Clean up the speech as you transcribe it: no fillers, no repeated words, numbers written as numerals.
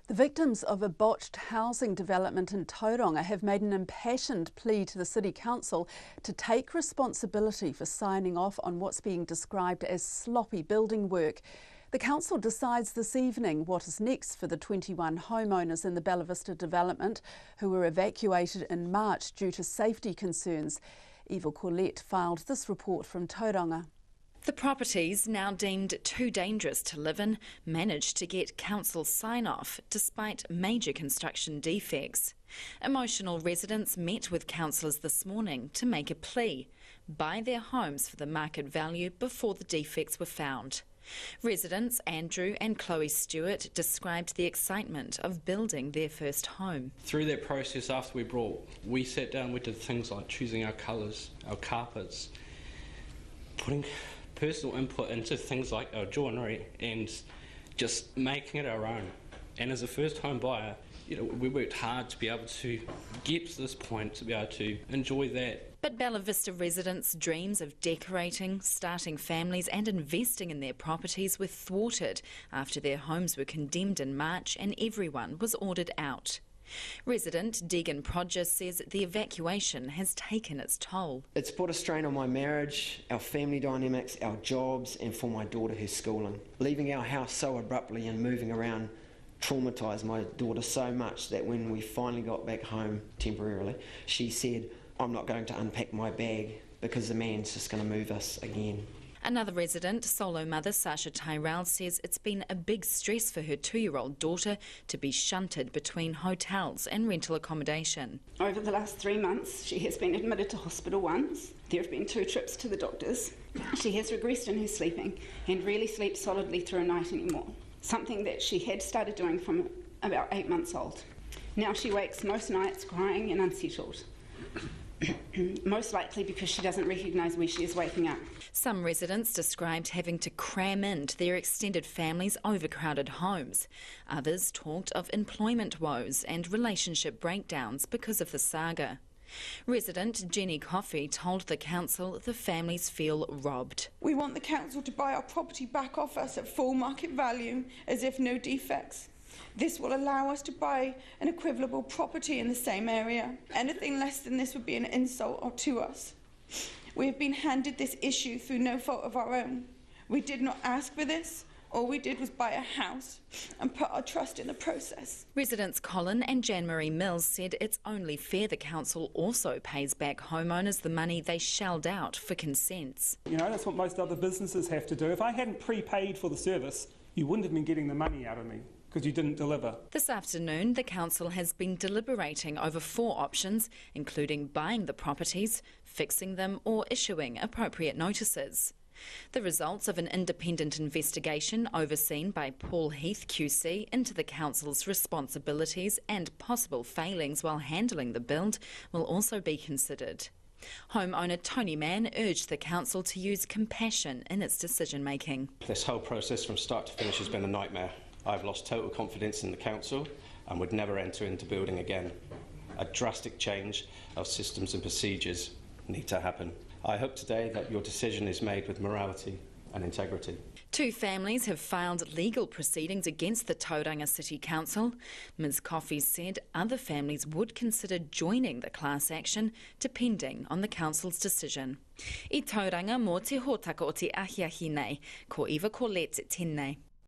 The victims of a botched housing development in Tauranga have made an impassioned plea to the City Council to take responsibility for signing off on what's being described as sloppy building work. The council decides this evening what is next for the 21 homeowners in the Vista development who were evacuated in March due to safety concerns. Eva Corlett filed this report from Tauranga. The properties, now deemed too dangerous to live in, managed to get council sign-off despite major construction defects. Emotional residents met with councillors this morning to make a plea: buy their homes for the market value before the defects were found. Residents Andrew and Chloe Stewart described the excitement of building their first home. Through that process, after we sat down, we did things like choosing our colours, our carpets, putting personal input into things like our joinery and just making it our own. And as a first home buyer, we worked hard to be able to get to this point, to be able to enjoy that. But Bella Vista residents' dreams of decorating, starting families and investing in their properties were thwarted after their homes were condemned in March and everyone was ordered out. Resident Deegan Prodger says the evacuation has taken its toll. It's put a strain on my marriage, our family dynamics, our jobs, and for my daughter who's schooling. Leaving our house so abruptly and moving around traumatised my daughter so much that when we finally got back home temporarily, she said, "I'm not going to unpack my bag because the man's just going to move us again." Another resident, solo mother Sasha Tyrell, says it's been a big stress for her 2-year-old daughter to be shunted between hotels and rental accommodation. Over the last 3 months, she has been admitted to hospital once. There have been 2 trips to the doctors. She has regressed in her sleeping and rarely sleeps solidly through a night anymore, something that she had started doing from about 8 months old. Now she wakes most nights crying and unsettled. Most likely because she doesn't recognise where she is waking up. Some residents described having to cram into their extended families' overcrowded homes. Others talked of employment woes and relationship breakdowns because of the saga. Resident Jenny Coffey told the council the families feel robbed. We want the council to buy our property back off us at full market value as if no defects. This will allow us to buy an equivalent property in the same area. Anything less than this would be an insult to us. We have been handed this issue through no fault of our own. We did not ask for this. All we did was buy a house and put our trust in the process. Residents Colin and Jan-Marie Mills said it's only fair the council also pays back homeowners the money they shelled out for consents. That's what most other businesses have to do. If I hadn't prepaid for the service, you wouldn't have been getting the money out of me, because you didn't deliver. This afternoon, the council has been deliberating over 4 options, including buying the properties, fixing them or issuing appropriate notices. The results of an independent investigation overseen by Paul Heath QC into the council's responsibilities and possible failings while handling the build will also be considered. Homeowner Tony Mann urged the council to use compassion in its decision-making. This whole process from start to finish has been a nightmare. I've lost total confidence in the council and would never enter into building again. A drastic change of systems and procedures need to happen. I hope today that your decision is made with morality and integrity. 2 families have filed legal proceedings against the Tauranga City Council. Ms Coffey said other families would consider joining the class action depending on the council's decision. I Tauranga mō te hōtaka o te ahiahi nei, ko Eva Corlett tēnei.